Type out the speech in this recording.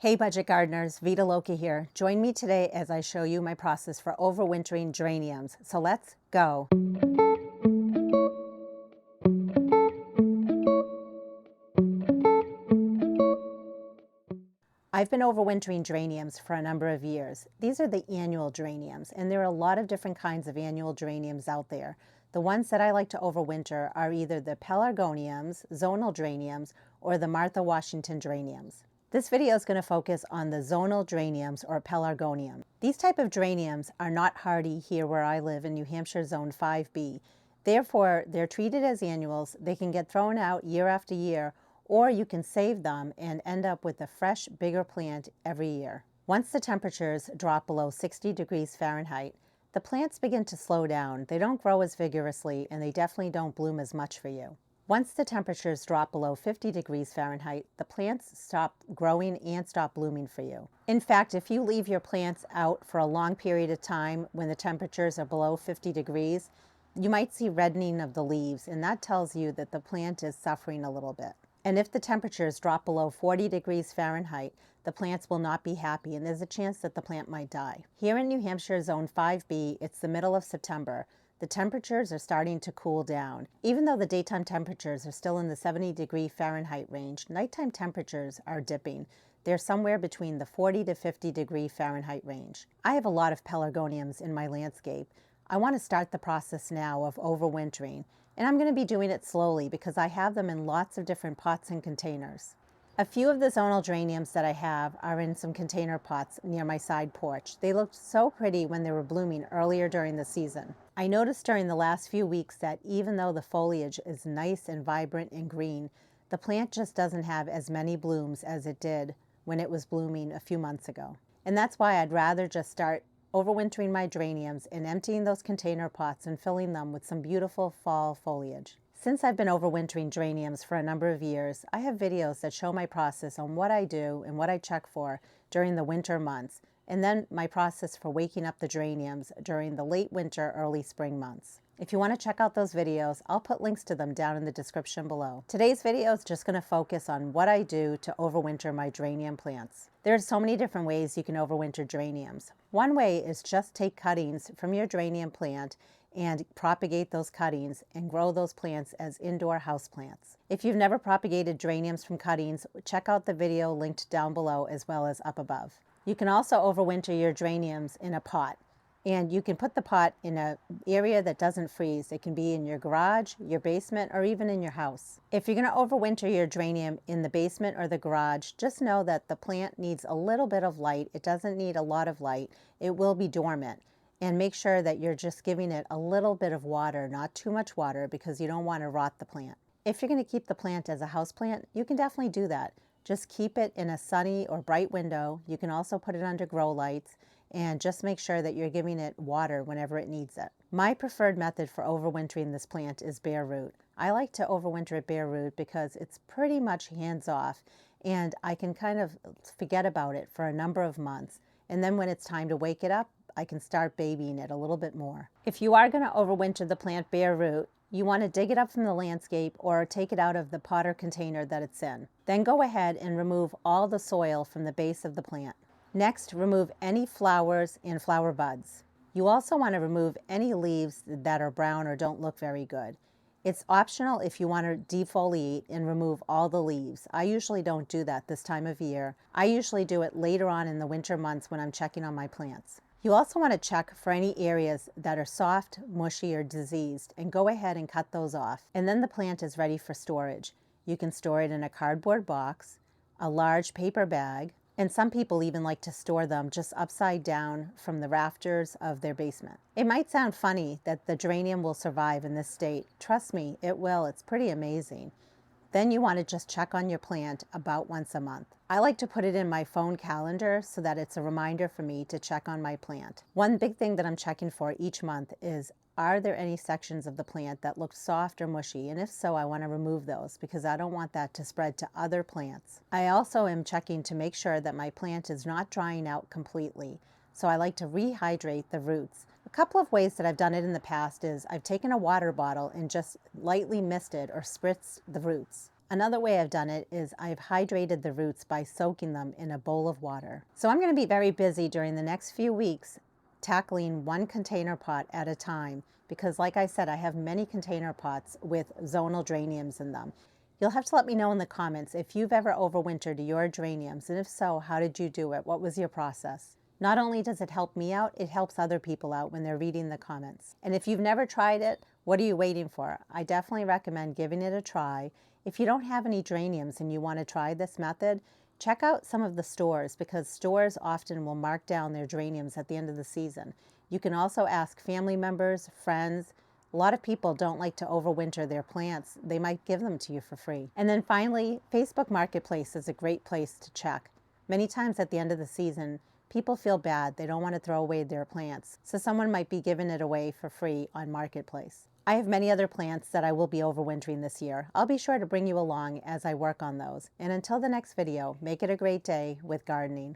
Hey budget gardeners, Vita Loki here. Join me today as I show you my process for overwintering geraniums. So let's go. I've been overwintering geraniums for a number of years. These are the annual geraniums, and there are a lot of different kinds of annual geraniums out there. The ones that I like to overwinter are either the Pelargoniums, zonal geraniums, or the Martha Washington geraniums. This video is going to focus on the zonal geraniums or pelargonium. These type of geraniums are not hardy here where I live in New Hampshire Zone 5B. Therefore, they're treated as annuals. They can get thrown out year after year, or you can save them and end up with a fresh, bigger plant every year. Once the temperatures drop below 60 degrees Fahrenheit, the plants begin to slow down. They don't grow as vigorously, and they definitely don't bloom as much for you. Once the temperatures drop below 50 degrees Fahrenheit, the plants stop growing and stop blooming for you. In fact, if you leave your plants out for a long period of time when the temperatures are below 50 degrees, you might see reddening of the leaves, and that tells you that the plant is suffering a little bit. And if the temperatures drop below 40 degrees Fahrenheit, the plants will not be happy, and there's a chance that the plant might die. Here in New Hampshire Zone 5B, it's the middle of September. The temperatures are starting to cool down. Even though the daytime temperatures are still in the 70 degree Fahrenheit range, nighttime temperatures are dipping. They're somewhere between the 40 to 50 degree Fahrenheit range. I have a lot of pelargoniums in my landscape. I want to start the process now of overwintering, and I'm going to be doing it slowly because I have them in lots of different pots and containers. A few of the zonal geraniums that I have are in some container pots near my side porch. They looked so pretty when they were blooming earlier during the season. I noticed during the last few weeks that even though the foliage is nice and vibrant and green, the plant just doesn't have as many blooms as it did when it was blooming a few months ago. And that's why I'd rather just start overwintering my geraniums and emptying those container pots and filling them with some beautiful fall foliage. Since I've been overwintering geraniums for a number of years, I have videos that show my process on what I do and what I check for during the winter months, and then my process for waking up the geraniums during the late winter, early spring months. If you want to check out those videos, I'll put links to them down in the description below. Today's video is just going to focus on what I do to overwinter my geranium plants. There's so many different ways you can overwinter geraniums. One way is just take cuttings from your geranium plant and propagate those cuttings and grow those plants as indoor house plants. If you've never propagated geraniums from cuttings, check out the video linked down below as well as up above. You can also overwinter your geraniums in a pot, and you can put the pot in an area that doesn't freeze. It can be in your garage, your basement, or even in your house. If you're going to overwinter your geranium in the basement or the garage, just know that the plant needs a little bit of light. It doesn't need a lot of light. It will be dormant. And make sure that you're just giving it a little bit of water, not too much water, because you don't want to rot the plant. If you're going to keep the plant as a house plant, you can definitely do that. Just keep it in a sunny or bright window. You can also put it under grow lights, and just make sure that you're giving it water whenever it needs it. My preferred method for overwintering this plant is bare root. I like to overwinter it bare root because it's pretty much hands-off, and I can kind of forget about it for a number of months. And then when it's time to wake it up, I can start babying it a little bit more. If you are going to overwinter the plant bare root, you want to dig it up from the landscape or take it out of the pot or container that it's in. Then go ahead and remove all the soil from the base of the plant. Next, remove any flowers and flower buds. You also want to remove any leaves that are brown or don't look very good. It's optional if you want to defoliate and remove all the leaves. I usually don't do that this time of year. I usually do it later on in the winter months when I'm checking on my plants. You also want to check for any areas that are soft, mushy, or diseased, and go ahead and cut those off. And then the plant is ready for storage. You can store it in a cardboard box, a large paper bag, and some people even like to store them just upside down from the rafters of their basement. It might sound funny that the geranium will survive in this state. Trust me, it will. It's pretty amazing. Then you want to just check on your plant about once a month. I like to put it in my phone calendar so that it's a reminder for me to check on my plant. One big thing that I'm checking for each month is, are there any sections of the plant that look soft or mushy? And if so, I want to remove those because I don't want that to spread to other plants. I also am checking to make sure that my plant is not drying out completely. So I like to rehydrate the roots. A couple of ways that I've done it in the past is I've taken a water bottle and just lightly misted or spritzed the roots. Another way I've done it is I've hydrated the roots by soaking them in a bowl of water. So I'm going to be very busy during the next few weeks tackling one container pot at a time because, like I said, I have many container pots with zonal geraniums in them. You'll have to let me know in the comments if you've ever overwintered your geraniums, and if so, how did you do it? What was your process? Not only does it help me out, it helps other people out when they're reading the comments. And if you've never tried it, what are you waiting for? I definitely recommend giving it a try. If you don't have any geraniums and you want to try this method, check out some of the stores because stores often will mark down their geraniums at the end of the season. You can also ask family members, friends. A lot of people don't like to overwinter their plants. They might give them to you for free. And then finally, Facebook Marketplace is a great place to check. Many times at the end of the season, people feel bad. They don't want to throw away their plants. So someone might be giving it away for free on Marketplace. I have many other plants that I will be overwintering this year. I'll be sure to bring you along as I work on those. And until the next video, make it a great day with gardening.